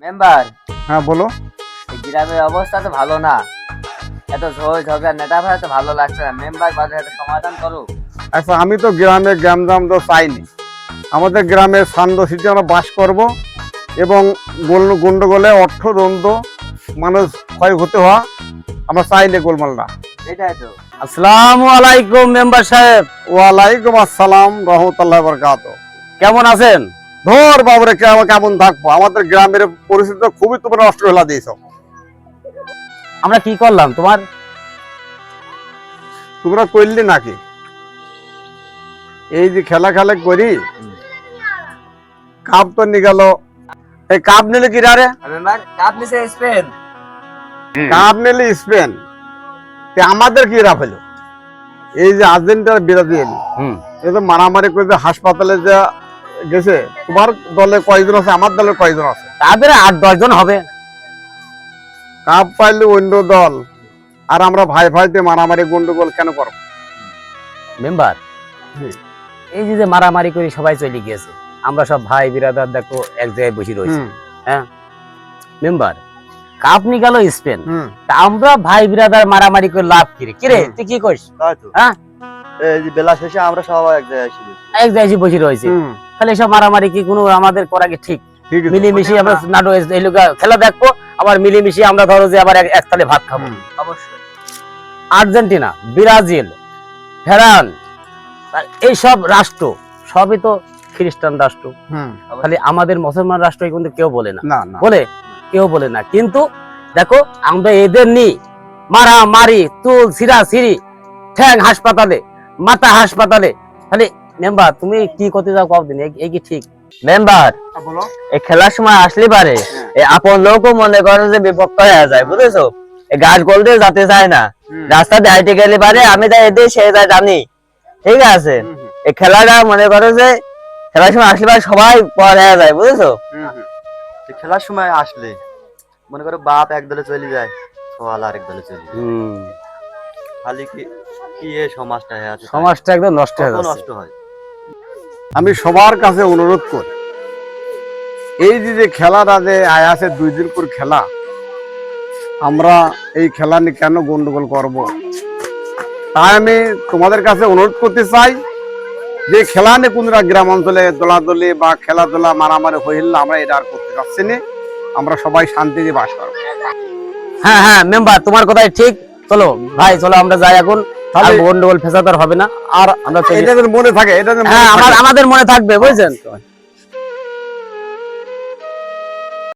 Member, হ্যাঁ বলো। এই গ্রামের অবস্থা তো ভালো না। এত ঝোল ঝগড়া নেতা ভাড়া তো ভালো লাগছে না। মেম্বার বাজার একটা সমাধান করো। আচ্ছা, আমি তো গ্রামে গ্রামদাম তো চাইনি। আমাদের গ্রামে শান্ত সিটি আমরা বাস করব এবং গন্ডগোলে অর্থদ্বন্দ্ব মানুষ ক্ষয় হতে হওয়া আমরা চাইনি গোলমালটা। এটাই তো। আসসালামু আলাইকুম মেম্বার সাহেব। ওয়ালাইকুম আসসালাম রহমতুল্লাহ বরকাতুহু। কেমন আছেন? ধর বাবরে কেমন থাকবো, আমাদের গ্রামের পরিস্থিতি তো খুবই তোমরা নষ্ট হলা দিয়েছ। আমরা কি করলাম তোমার? তোমরা করলি নাকি এই যে খেলা করি কাপ তো নিগেল। এই কাপ নিলে কি রে? মেম্বার, কাপ নিছে স্পেন। কাপ নিলে স্পেন, আমাদের কি রাফ হলো? এই যে আর্জেন্টিনার বিরোধী এলি এই তো মারামারি করে যে হাসপাতালে যা গেছে, তোমার দলে কয়জন আছে, আমার দলে কয়জন আছে? তাদের 8-10 জন হবে। কাপ পাইলে অন্য দল, আর আমরা ভাই ভাইতে মারামারি গন্ডগোল কেন করবো? মেম্বার, এই যে মারামারি করে সবাই চলে গিয়েছে, আমরা সব ভাই বিরাদার দেখো এক জায়গায় বসে রয়েছি। হ্যাঁ মেম্বার, কাপ নি গেল স্পেন, তা আমরা ভাই বিরাদার মারামারি করে লাভ কি রে? কি রে তুই কি কইস? হ্যাঁ, এই যে বেলা শেষে আমরা সবাই এক জায়গায় আসি। এক জায়গায় বসে রয়েছে, তাহলে সব মারামারি কি কোনো আমাদের করা কি ঠিক? মিলেমিশে আমরা নাটক এই লোক খেলা দেখবো, আবার মিলেমিশে আমরা ধরো যে আবার এক থালে ভাত খাবো। অবশ্যই। আর্জেন্টিনা, ব্রাজিল, ফ্রান্স, এইসব রাষ্ট্র সবই তো খ্রিস্টান রাষ্ট্র। খালি আমাদের মুসলমান রাষ্ট্র কিন্তু কেউ বলে না, বলে কেউ বলে না। কিন্তু দেখো আমরা এদের নি মারামারি, তুল সিরা সিরি, ঠ্যাং হাসপাতালে, মাথা হাসপাতালে। খালি মেম্বার তুমি কি করতে যাও কদিন, এই কি ঠিক? মেম্বার, এই খেলার সময় আসলে পারে এই আপন লোকও মনে করে যে বিপক্ষ হয়ে যায়, বুঝেছো? এই গাছ গোল দিয়ে যেতে চায় না, রাস্তাতে হাইটে গেলে পারে আমি তাই এদের সে যায় জানি, ঠিক আছে? এই খেলাটা মনে করো যে খেলার সময় আসলে পারে সবাই পর হয়ে যায়, বুঝেছো? খেলার সময় আসলে মনে করো বাপ এক দলে চলে যায়, সোয়াল আরেক দলে চলে যায়। খালি কি এ সমাজটা হয়ে আছে, সমাজটা একদম নষ্ট হয়ে যাচ্ছে। নষ্ট হয়। আমি সবার কাছে অনুরোধ করি, এই যে খেলাটা যে আছে 2 দিন পর খেলা, আমরা এই খেলা নিয়ে কেন গন্ডগোল করব? তাই আমি তোমাদের কাছে অনুরোধ করতে চাই যে খেলা নিয়ে কোনটা গ্রাম অঞ্চলে দোলাদলি বা খেলাধুলা মারামারি হইল না, আমরা এটা আর করতে চাচ্ছি না। আমরা সবাই শান্তিতে বাস করবো। হ্যাঁ হ্যাঁ মেম্বার, তোমার কথাই ঠিক। চলো ভাই, চলো আমরা যাই এখন, আর গন্ডগোল ফেসাদ হবে না। আর আমরা এটা মনে থাকে, এটা আমাদের মনে থাকবে, বুঝছেন?